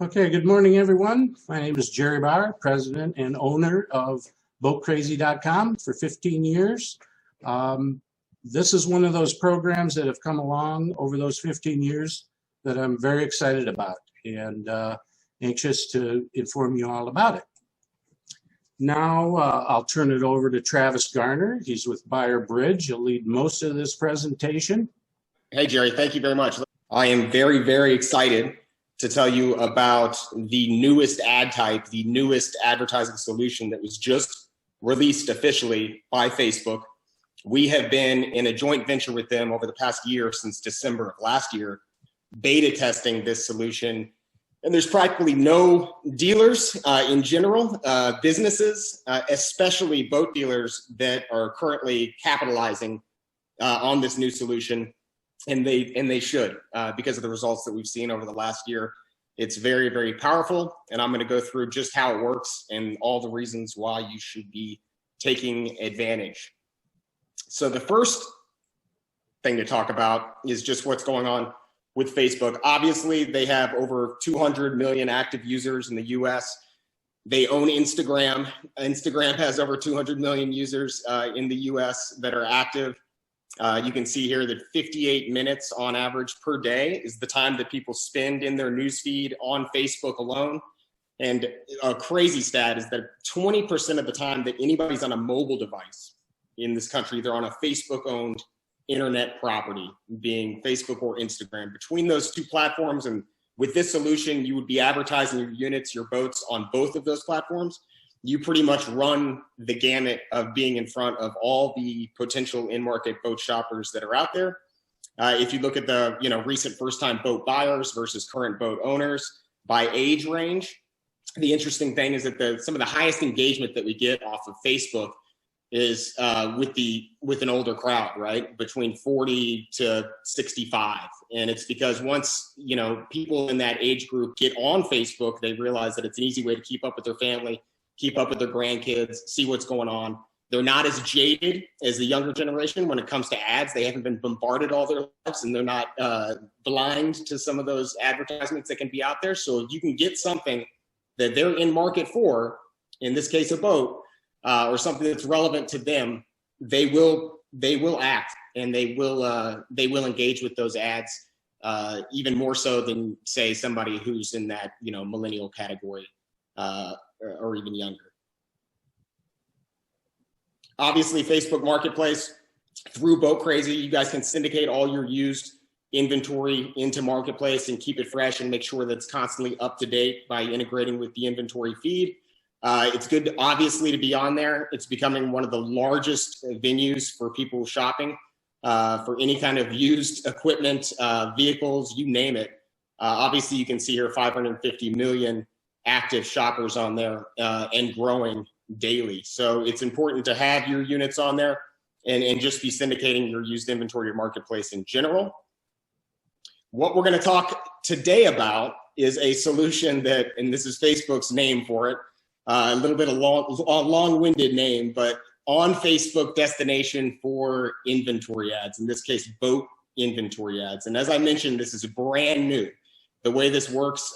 Okay, good morning, everyone. My name is Jerry Bauer, president and owner of BoatCrazy.com for 15 years. This is one of those programs that have come along over those 15 years that I'm very excited about and anxious to inform you all about it. Now I'll turn it over to Travis Garner. He's with Buyer Bridge. He'll lead most of this presentation. Hey, Jerry, thank you very much. I am very, very excited to tell you about the newest ad type, the newest advertising solution that was just released officially by Facebook. We have been in a joint venture with them over the past year, since December of last year, beta testing this solution. And there's practically no dealers in general, businesses, especially boat dealers, that are currently capitalizing on this new solution. And they should, because of the results that we've seen over the last year. It's very, very powerful, and I'm going to go through just how it works and all the reasons why you should be taking advantage. So the first thing to talk about is just what's going on with Facebook. Obviously, they have over 200 million active users in the US. They own Instagram. Instagram has over 200 million users in the US that are active. You can see here that 58 minutes on average per day is the time that people spend in their newsfeed on Facebook alone. And a crazy stat is that 20% of the time that anybody's on a mobile device in this country, they're on a Facebook-owned internet property, being Facebook or Instagram. Between those two platforms, and with this solution, you would be advertising your units, your boats on both of those platforms. You pretty much run the gamut of being in front of all the potential in-market boat shoppers that are out there. If you look at the recent first-time boat buyers versus current boat owners by age range, the interesting thing is that some of the highest engagement that we get off of Facebook is with an older crowd, right? Between 40 to 65. And it's because once people in that age group get on Facebook, they realize that it's an easy way to keep up with their family, keep up with their grandkids, see what's going on. They're not as jaded as the younger generation when it comes to ads. They haven't been bombarded all their lives, and they're not blind to some of those advertisements that can be out there. So if you can get something that they're in market for, in this case a boat, or something that's relevant to them, they will act, and they will engage with those ads even more so than, say, somebody who's in that millennial category. Or even younger. Obviously, Facebook Marketplace, through Boat Crazy, you guys can syndicate all your used inventory into Marketplace and keep it fresh and make sure that it's constantly up to date by integrating with the inventory feed. It's good, obviously, to be on there. It's becoming one of the largest venues for people shopping for any kind of used equipment, vehicles, you name it. Obviously, you can see here 550 million active shoppers on there and growing daily. So it's important to have your units on there and just be syndicating your used inventory to Marketplace in general. What we're going to talk today about is a solution that, and this is Facebook's name for it, a little bit of long-winded name, but on Facebook destination for inventory ads, in this case, boat inventory ads. And as I mentioned, this is brand new. The way this works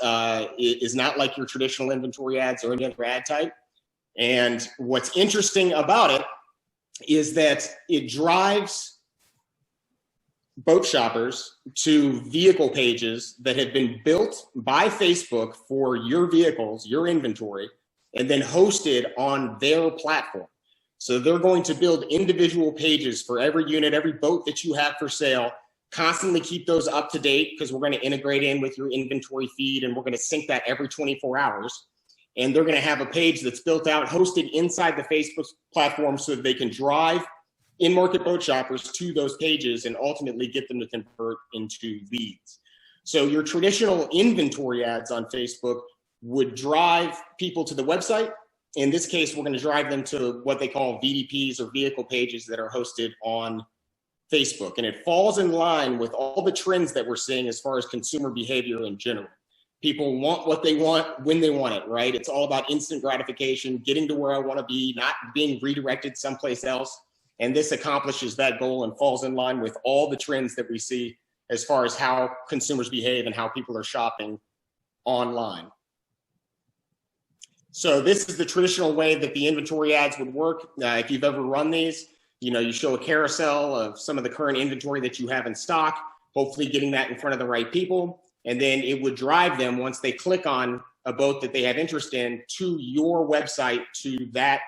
is not like your traditional inventory ads or any other ad type. And what's interesting about it is that it drives boat shoppers to vehicle pages that have been built by Facebook for your vehicles, your inventory, and then hosted on their platform. So they're going to build individual pages for every unit, every boat that you have for sale. Constantly keep those up to date, because we're going to integrate in with your inventory feed, and we're going to sync that every 24 hours. And they're going to have a page that's built out, hosted inside the Facebook platform, so that they can drive in-market boat shoppers to those pages and ultimately get them to convert into leads. So your traditional inventory ads on Facebook would drive people to the website. In this case, we're going to drive them to what they call VDPs, or vehicle pages, that are hosted on Facebook. And it falls in line with all the trends that we're seeing as far as consumer behavior in general. People want what they want when they want it, right? It's all about instant gratification, getting to where I want to be, not being redirected someplace else. And this accomplishes that goal and falls in line with all the trends that we see as far as how consumers behave and how people are shopping online. So this is the traditional way that the inventory ads would work. If you've ever run these, you show a carousel of some of the current inventory that you have in stock, hopefully getting that in front of the right people. And then it would drive them, once they click on a boat that they have interest in, to your website, to that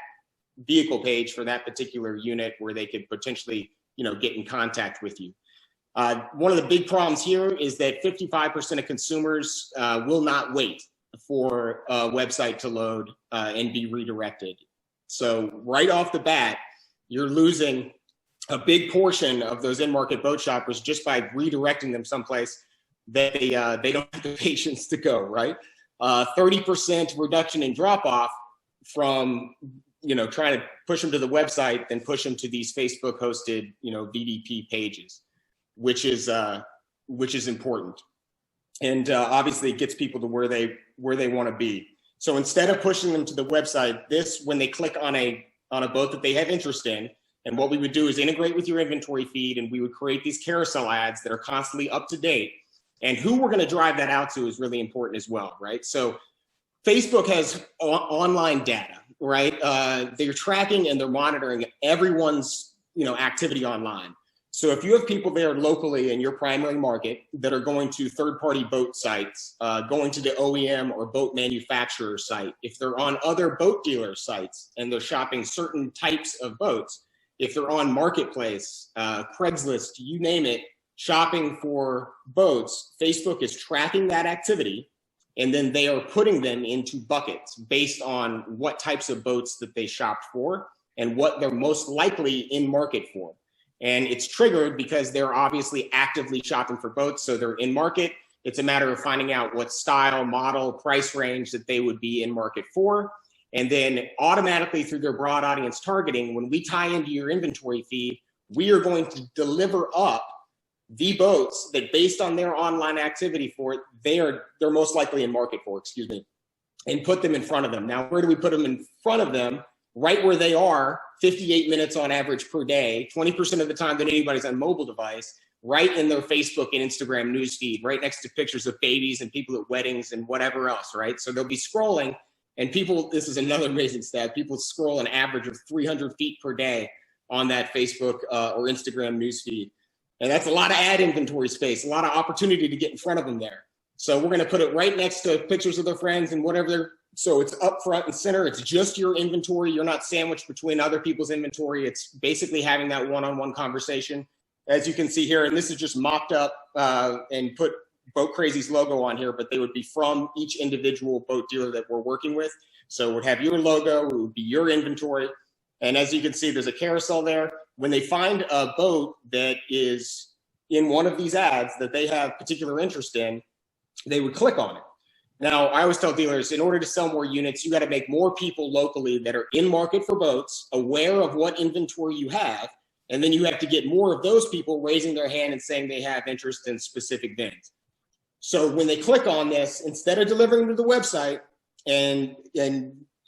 vehicle page for that particular unit where they could potentially, get in contact with you. One of the big problems here is that 55% of consumers will not wait for a website to load and be redirected. So right off the bat, you're losing a big portion of those in-market boat shoppers just by redirecting them someplace that they don't have the patience to go, right? 30% reduction in drop-off from trying to push them to the website, then push them to these Facebook-hosted VDP pages, which is important, and obviously it gets people to where they want to be. So instead of pushing them to the website, when they click on a boat that they have interest in, and what we would do is integrate with your inventory feed, and we would create these carousel ads that are constantly up to date. And who we're going to drive that out to is really important as well, right? So Facebook has online data, right? They're tracking and they're monitoring everyone's activity online. So if you have people there locally in your primary market that are going to third-party boat sites, going to the OEM or boat manufacturer site, if they're on other boat dealer sites and they're shopping certain types of boats, if they're on Marketplace, Craigslist, you name it, shopping for boats, Facebook is tracking that activity, and then they are putting them into buckets based on what types of boats that they shopped for and what they're most likely in market for. And it's triggered because they're obviously actively shopping for boats, so they're in market. It's a matter of finding out what style, model, price range that they would be in market for. And then automatically through their broad audience targeting, when we tie into your inventory feed, we are going to deliver up the boats that, based on their online activity for it, they're most likely in market for, and put them in front of them. Now, where do we put them in front of them? Right where they are, 58 minutes on average per day, 20% of the time that anybody's on mobile device, right in their Facebook and Instagram newsfeed, right next to pictures of babies and people at weddings and whatever else, right? So they'll be scrolling, and people, this is another amazing stat, people scroll an average of 300 feet per day on that Facebook or Instagram newsfeed. And that's a lot of ad inventory space, a lot of opportunity to get in front of them there. So we're going to put it right next to pictures of their friends and whatever so it's up front and center. It's just your inventory. You're not sandwiched between other people's inventory. It's basically having that one-on-one conversation. As you can see here, and this is just mocked up and put Boat Crazy's logo on here, but they would be from each individual boat dealer that we're working with. So it would have your logo, it would be your inventory. And as you can see, there's a carousel there. When they find a boat that is in one of these ads that they have particular interest in, they would click on it. Now, I always tell dealers, in order to sell more units, you got to make more people locally that are in market for boats, aware of what inventory you have, and then you have to get more of those people raising their hand and saying they have interest in specific bins. So when they click on this, instead of delivering to the website, and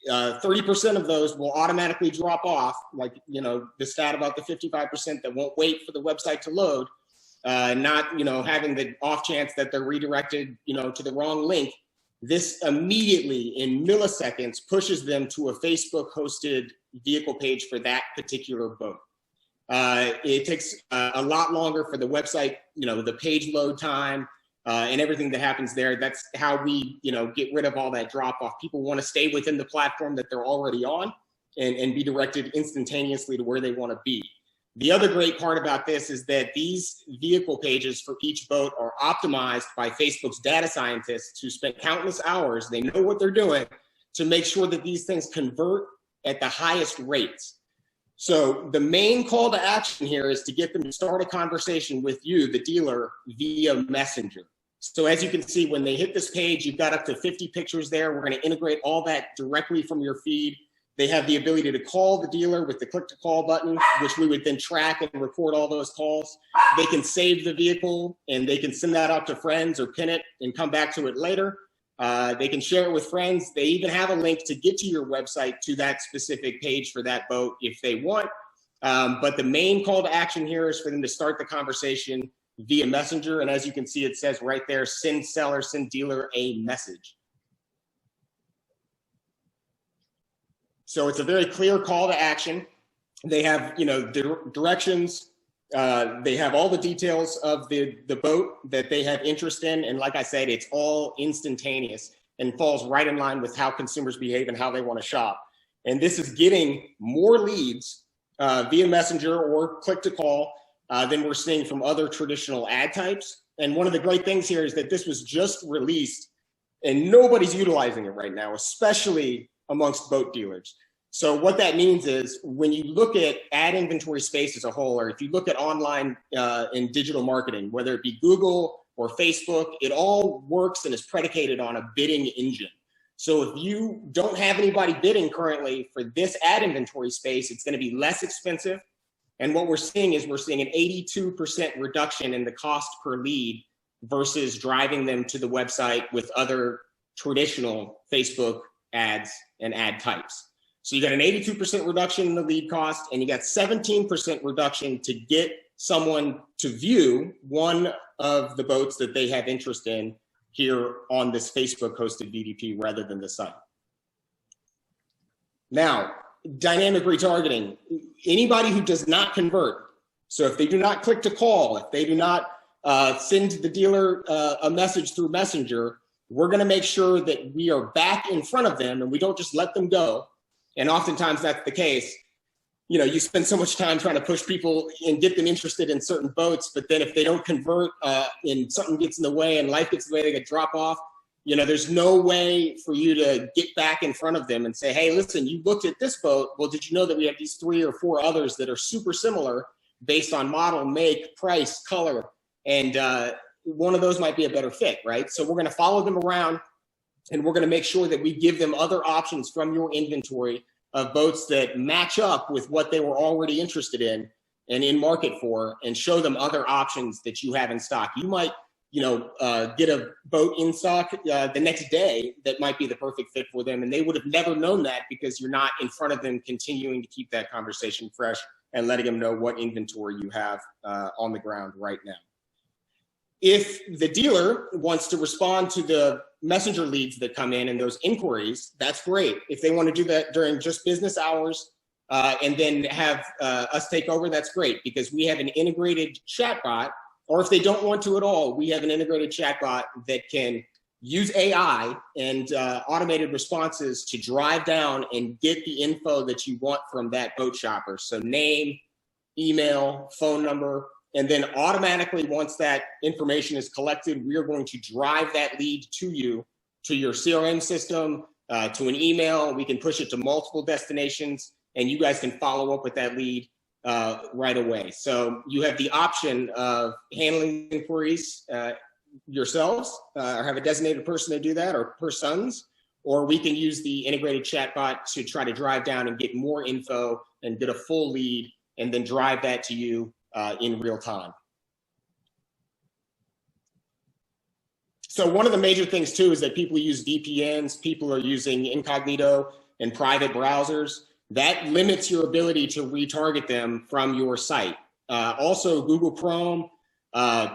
30% of those will automatically drop off, like the stat about the 55% that won't wait for the website to load, not having the off chance that they're redirected to the wrong link. This immediately, in milliseconds, pushes them to a Facebook-hosted vehicle page for that particular boat. It takes a lot longer for the website, the page load time and everything that happens there. That's how we, get rid of all that drop-off. People want to stay within the platform that they're already on and be directed instantaneously to where they want to be. The other great part about this is that these vehicle pages for each boat are optimized by Facebook's data scientists who spent countless hours, they know what they're doing, to make sure that these things convert at the highest rates. So the main call to action here is to get them to start a conversation with you, the dealer, via Messenger. So as you can see, when they hit this page, you've got up to 50 pictures there. We're going to integrate all that directly from your feed. They have the ability to call the dealer with the click to call button, which we would then track and record all those calls. They can save the vehicle and they can send that out to friends or pin it and come back to it later. They can share it with friends. They even have a link to get to your website to that specific page for that boat if they want. But the main call to action here is for them to start the conversation via Messenger. And as you can see, it says right there, send seller, send dealer a message. So it's a very clear call to action. They have, directions. They have all the details of the boat that they have interest in. And like I said, it's all instantaneous and falls right in line with how consumers behave and how they want to shop. And this is getting more leads via Messenger or click to call than we're seeing from other traditional ad types. And one of the great things here is that this was just released and nobody's utilizing it right now, especially amongst boat dealers. So what that means is when you look at ad inventory space as a whole, or if you look at online and digital marketing, whether it be Google or Facebook, it all works and is predicated on a bidding engine. So if you don't have anybody bidding currently for this ad inventory space, it's going to be less expensive. And what we're seeing is an 82% reduction in the cost per lead versus driving them to the website with other traditional Facebook ads and ad types. So you got an 82% reduction in the lead cost, and you got 17% reduction to get someone to view one of the boats that they have interest in here on this Facebook hosted VDP rather than the site. Now, dynamic retargeting, anybody who does not convert. So if they do not click to call, if they do not send the dealer a message through Messenger, we're going to make sure that we are back in front of them and we don't just let them go. And oftentimes that's the case. You spend so much time trying to push people and get them interested in certain boats, but then if they don't convert and something gets in the way and life gets in the way, they get drop off. There's no way for you to get back in front of them and say, hey, listen, you looked at this boat. Well, did you know that we have these 3 or 4 others that are super similar based on model, make, price, color, and one of those might be a better fit, right? So we're going to follow them around and we're going to make sure that we give them other options from your inventory of boats that match up with what they were already interested in and in market for, and show them other options that you have in stock. You might, get a boat in stock the next day that might be the perfect fit for them. And they would have never known that because you're not in front of them continuing to keep that conversation fresh and letting them know what inventory you have on the ground right now. If the dealer wants to respond to the Messenger leads that come in and those inquiries, that's great. If they want to do that during just business hours and then have us take over, that's great, because we have an integrated chatbot. Or if they don't want to at all, we have an integrated chatbot that can use AI and automated responses to drive down and get the info that you want from that boat shopper. So name, email, phone number. And then automatically, once that information is collected, we are going to drive that lead to you, to your CRM system, to an email. We can push it to multiple destinations, and you guys can follow up with that lead right away. So you have the option of handling inquiries yourselves, or have a designated person to do that, or persons, or we can use the integrated chatbot to try to drive down and get more info and get a full lead, and then drive that to you in real time. So one of the major things too is that people use VPNs, people are using incognito and private browsers. That limits your ability to retarget them from your site. Also, Google Chrome,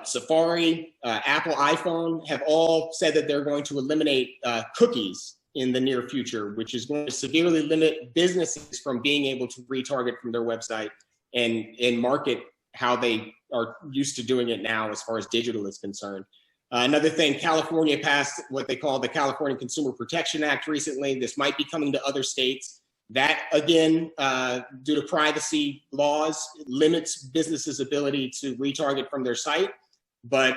Safari, Apple iPhone have all said that they're going to eliminate cookies in the near future, which is going to severely limit businesses from being able to retarget from their website and market how they are used to doing it now as far as digital is concerned. Another thing, California passed what they call the California Consumer Protection Act recently. This might be coming to other states. That, again, due to privacy laws, limits businesses' ability to retarget from their site. But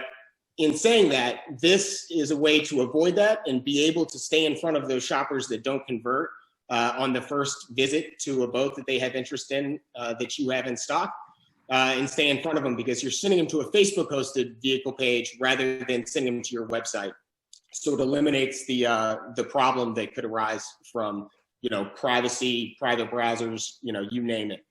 in saying that, this is a way to avoid that and be able to stay in front of those shoppers that don't convert on the first visit to a boat that they have interest in that you have in stock. And stay in front of them, because you're sending them to a Facebook hosted vehicle page rather than sending them to your website. So it eliminates the problem that could arise from, privacy, private browsers, you name it.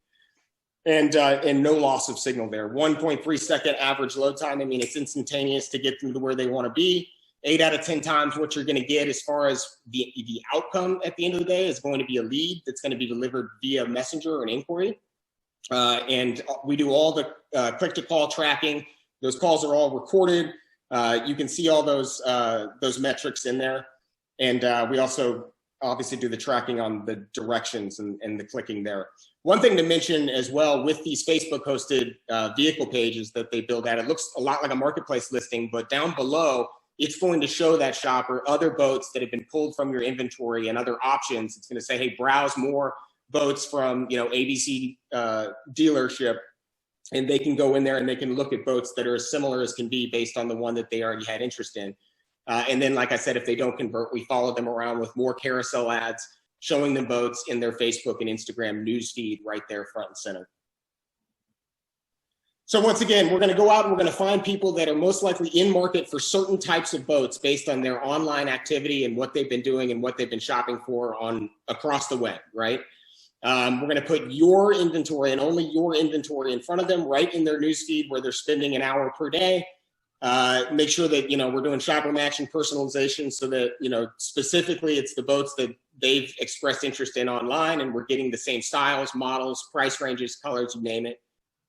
And no loss of signal there. 1.3 second average load time. I mean, it's instantaneous to get them to where they want to be. 8 out of 10 times what you're going to get as far as the outcome at the end of the day is going to be a lead that's going to be delivered via Messenger or an inquiry. And we do all the click-to-call tracking. Those calls are all recorded. You can see all those metrics in there. And we also obviously do the tracking on the directions and the clicking there. One thing to mention as well with these Facebook hosted vehicle pages that they build out, it looks a lot like a marketplace listing, but down below, it's going to show that shopper other boats that have been pulled from your inventory and other options. It's going to say, hey, browse more boats from, you know, ABC dealership, and they can go in there and they can look at boats that are as similar as can be based on the one that they already had interest in. And then, like I said, if they don't convert, we follow them around with more carousel ads, showing them boats in their Facebook and Instagram news feed right there front and center. So once again, we're going to go out and we're going to find people that are most likely in market for certain types of boats based on their online activity and what they've been doing and what they've been shopping for on across the web, right? We're going to put your inventory and only your inventory in front of them right in their newsfeed where they're spending an hour per day. Make sure that, you know, we're doing shopper matching personalization so that, you know, specifically it's the boats that they've expressed interest in online, and we're getting the same styles, models, price ranges, colors, you name it.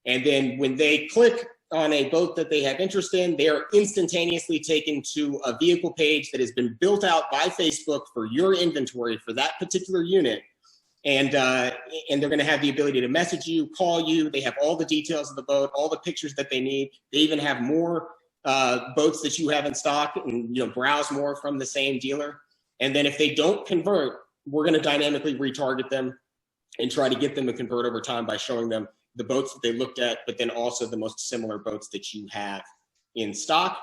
And then when they click on a boat that they have interest in, they are instantaneously taken to a vehicle page that has been built out by Facebook for your inventory for that particular unit. And they're going to have the ability to message you, call you. They have all the details of the boat, all the pictures that they need. They even have more boats that you have in stock, and, you know, browse more from the same dealer. And then if they don't convert, we're going to dynamically retarget them and try to get them to convert over time by showing them the boats that they looked at, but then also the most similar boats that you have in stock.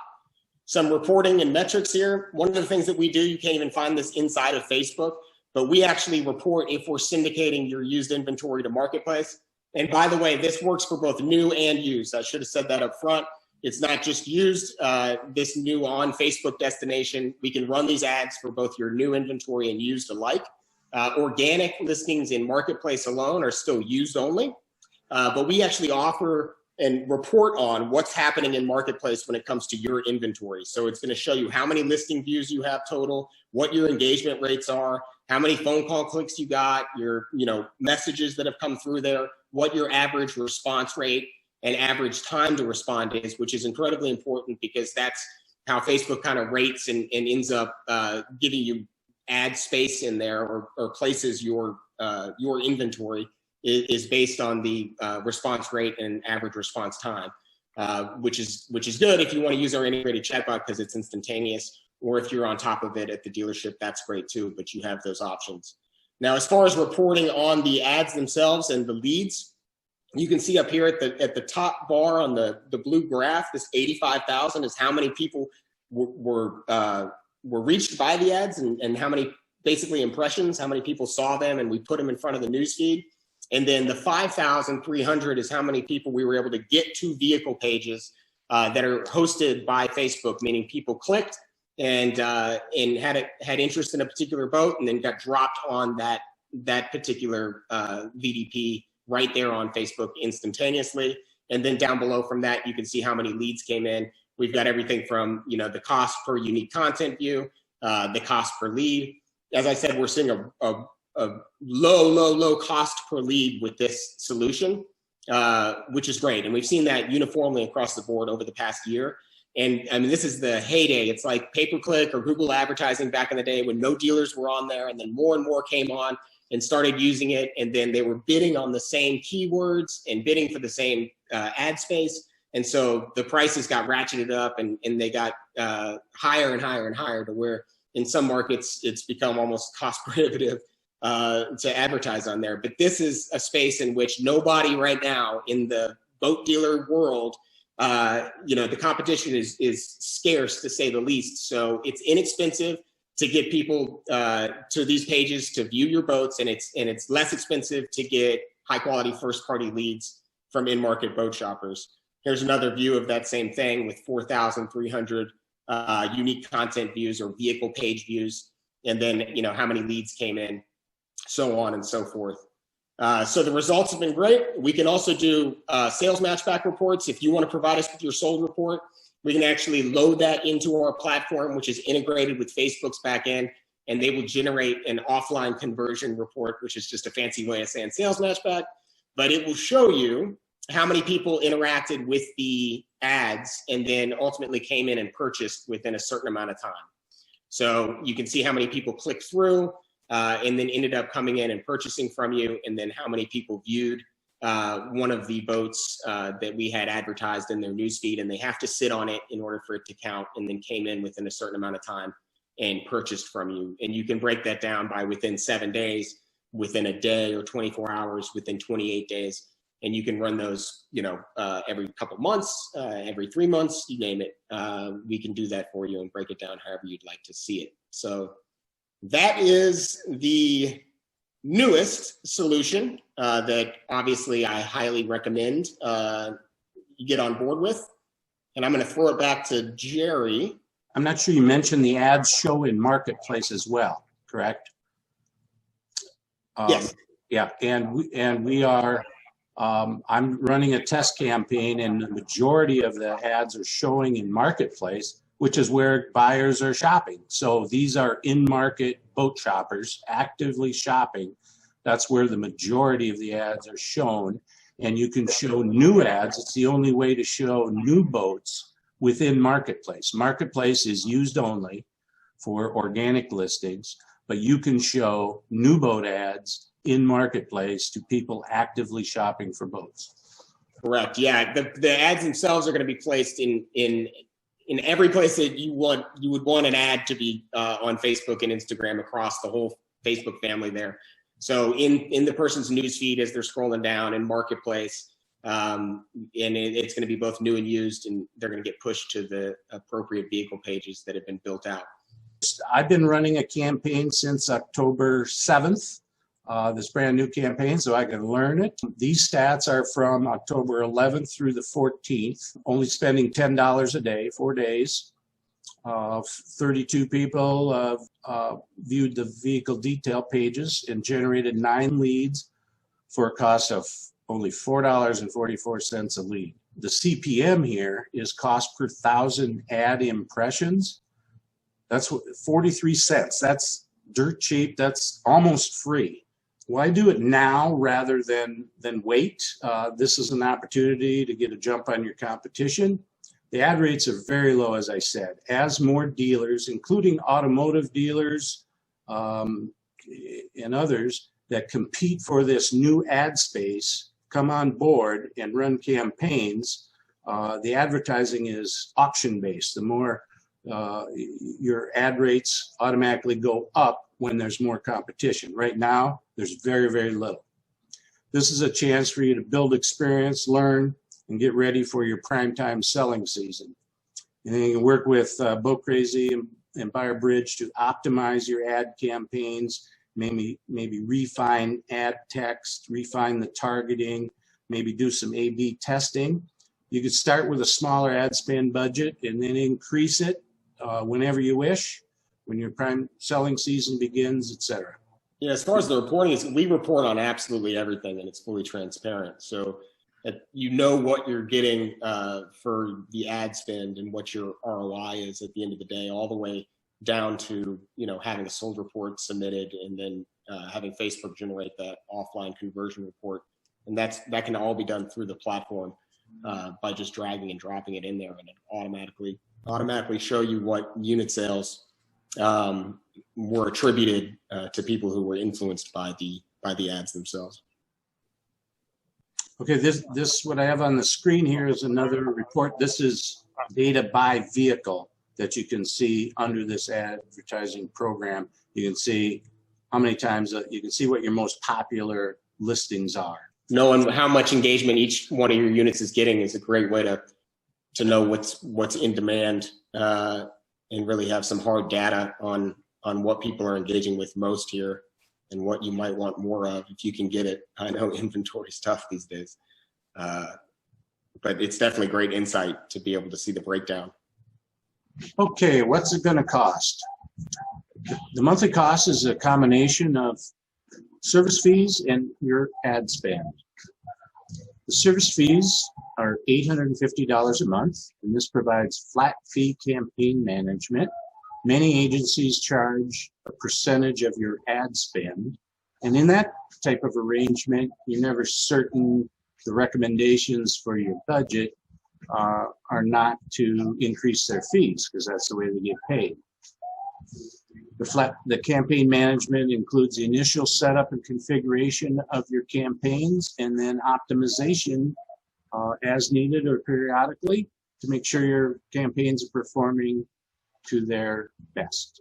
Some reporting and metrics here. One of the things that we do, you can't even find this inside of Facebook, but we actually report if we're syndicating your used inventory to marketplace. And by the way, this works for both new and used. I should have said that up front. It's not just used, this new on Facebook destination. We can run these ads for both your new inventory and used alike. Organic listings in marketplace alone are still used only. But we actually offer and report on what's happening in marketplace when it comes to your inventory. So it's going to show you how many listing views you have total, what your engagement rates are, how many phone call clicks you got, your, you know, messages that have come through there, what your average response rate and average time to respond is, which is incredibly important because that's how Facebook kind of rates and ends up giving you ad space in there, or places your inventory is based on the response rate and average response time, which is good if you want to use our integrated chatbot because it's instantaneous, or if you're on top of it at the dealership, that's great too, but you have those options. Now, as far as reporting on the ads themselves and the leads, you can see up here at the top bar on the blue graph, this 85,000 is how many people were reached by the ads and how many basically impressions, how many people saw them, and we put them in front of the newsfeed. And then the 5,300 is how many people we were able to get to vehicle pages that are hosted by Facebook, meaning people clicked and had interest in a particular boat and then got dropped on that particular VDP right there on Facebook instantaneously. And then down below from that, you can see how many leads came in. We've got everything from, you know, the cost per unique content view, the cost per lead. As I said, we're seeing a low cost per lead with this solution, which is great. And we've seen that uniformly across the board over the past year. And I mean, this is the heyday. It's like pay-per-click or Google advertising back in the day when no dealers were on there, and then more and more came on and started using it. And then they were bidding on the same keywords and bidding for the same ad space. And so the prices got ratcheted up and they got higher and higher and higher to where in some markets it's become almost cost prohibitive to advertise on there. But this is a space in which nobody right now in the boat dealer world, you know, the competition is scarce to say the least. So it's inexpensive to get people to these pages to view your boats, and it's less expensive to get high quality first party leads from in-market boat shoppers. Here's another view of that same thing with 4,300 unique content views or vehicle page views, and then, you know, how many leads came in, so on and so forth. So the results have been great. We can also do sales matchback reports. If you want to provide us with your sold report, we can actually load that into our platform, which is integrated with Facebook's backend, and they will generate an offline conversion report, which is just a fancy way of saying sales matchback. But it will show you how many people interacted with the ads and then ultimately came in and purchased within a certain amount of time. So you can see how many people clicked through and then ended up coming in and purchasing from you, and then how many people viewed one of the boats that we had advertised in their newsfeed, and they have to sit on it in order for it to count, and then came in within a certain amount of time and purchased from you. And you can break that down by within 7 days, within a day, or 24 hours, within 28 days. And you can run those, every couple months, every 3 months, you name it. We can do that for you and break it down however you'd like to see it. So that is the newest solution that obviously I highly recommend you get on board with. And I'm going to throw it back to Jerry. I'm not sure you mentioned the ads show in Marketplace as well, correct? Yes. Yeah, and we are, I'm running a test campaign, and the majority of the ads are showing in Marketplace, which is where buyers are shopping. So these are in-market boat shoppers actively shopping. That's where the majority of the ads are shown. And you can show new ads. It's the only way to show new boats within Marketplace. Marketplace is used only for organic listings, but you can show new boat ads in Marketplace to people actively shopping for boats. Correct. Yeah, the ads themselves are going to be placed in every place that you would want an ad to be on Facebook and Instagram, across the whole Facebook family there. So in the person's newsfeed as they're scrolling down, in Marketplace, and it's going to be both new and used, and they're going to get pushed to the appropriate vehicle pages that have been built out. I've been running a campaign since October 7th, this brand new campaign, so I can learn it. These stats are from October 11th through the 14th, only spending $10 a day, 4 days. 32 people viewed the vehicle detail pages and generated 9 leads for a cost of only $4.44 a lead. The CPM here is cost per 1,000 ad impressions. That's 43 cents. That's dirt cheap. That's almost free. Why do it now rather than wait? This is an opportunity to get a jump on your competition. The ad rates are very low, as I said. As more dealers, including automotive dealers and others that compete for this new ad space, come on board and run campaigns, the advertising is auction-based. The more your ad rates automatically go up when there's more competition. Right now, there's very, very little. This is a chance for you to build experience, learn, and get ready for your primetime selling season. And then you can work with Boat Crazy and Buyer Bridge to optimize your ad campaigns, maybe refine ad text, refine the targeting, maybe do some A/B testing. You could start with a smaller ad spend budget and then increase it whenever you wish, when your prime selling season begins, etc. Yeah, as far as the reporting, we report on absolutely everything, and it's fully transparent. So you know what you're getting for the ad spend and what your ROI is at the end of the day, all the way down to having a sold report submitted, and then having Facebook generate that offline conversion report. And that can all be done through the platform by just dragging and dropping it in there, and it automatically show you what unit sales were attributed to people who were influenced by the ads themselves. Okay, this what I have on the screen here is another report. This is data by vehicle that you can see under this advertising program. You can see how many times, you can see what your most popular listings are. Knowing how much engagement each one of your units is getting is a great way to know what's in demand and really have some hard data on what people are engaging with most here, and what you might want more of if you can get it. I know inventory is tough these days, but it's definitely great insight to be able to see the breakdown. Okay, what's it going to cost? The monthly cost is a combination of service fees and your ad spend. The service fees are $850 a month, and this provides flat fee campaign management. Many agencies charge a percentage of your ad spend, and in that type of arrangement, you're never certain the recommendations for your budget are not to increase their fees because that's the way they get paid. The campaign management includes the initial setup and configuration of your campaigns, and then optimization as needed or periodically to make sure your campaigns are performing to their best.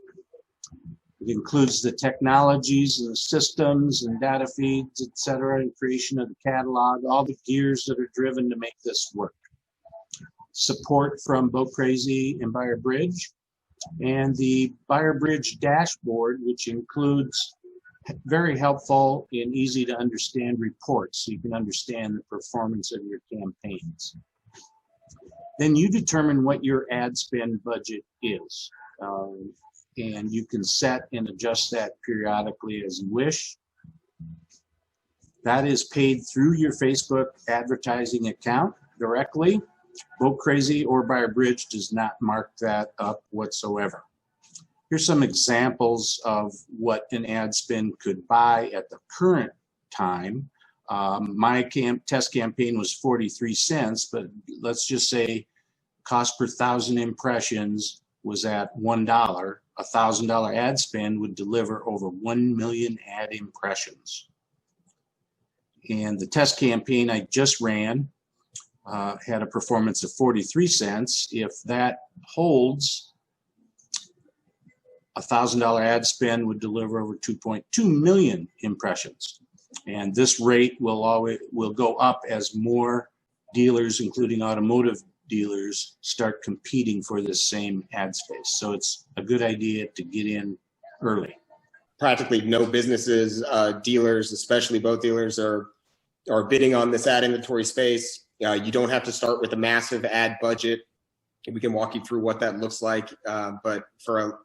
It includes the technologies and the systems and data feeds, et cetera, and creation of the catalog, all the gears that are driven to make this work. Support from Boat Crazy and Buyer Bridge, and the Buyer Bridge dashboard, which includes very helpful and easy to understand reports so you can understand the performance of your campaigns. Then you determine what your ad spend budget is. And you can set and adjust that periodically as you wish. That is paid through your Facebook advertising account directly. Boat Crazy or Buyer Bridge does not mark that up whatsoever. Here's some examples of what an ad spend could buy at the current time. My test campaign was 43 cents, but let's just say cost per 1,000 impressions was at $1. A $1,000 ad spend would deliver over 1 million ad impressions. And the test campaign I just ran had a performance of 43 cents. If that holds, a $1,000 ad spend would deliver over 2.2 million impressions. And this rate will go up as more dealers, including automotive dealers, start competing for this same ad space. So it's a good idea to get in early. Practically no businesses, dealers, especially boat dealers, are bidding on this ad inventory space. You don't have to start with a massive ad budget. We can walk you through what that looks like, but for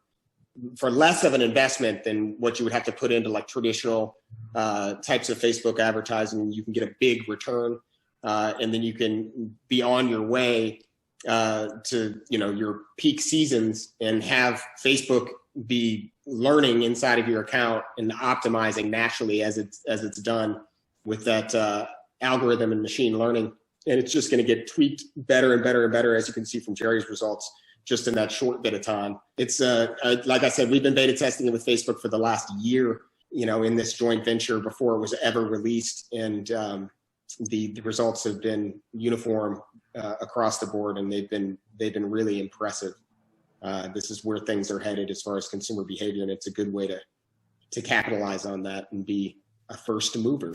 less of an investment than what you would have to put into like traditional types of Facebook advertising, you can get a big return. And then you can be on your way to your peak seasons and have Facebook be learning inside of your account and optimizing naturally as it's done with that algorithm and machine learning. And it's just going to get tweaked better and better and better, as you can see from Jerry's results just in that short bit of time. It's like I said, we've been beta testing it with Facebook for the last year, in this joint venture before it was ever released. And the results have been uniform across the board, and they've been really impressive. This is where things are headed as far as consumer behavior, and it's a good way to capitalize on that and be a first mover.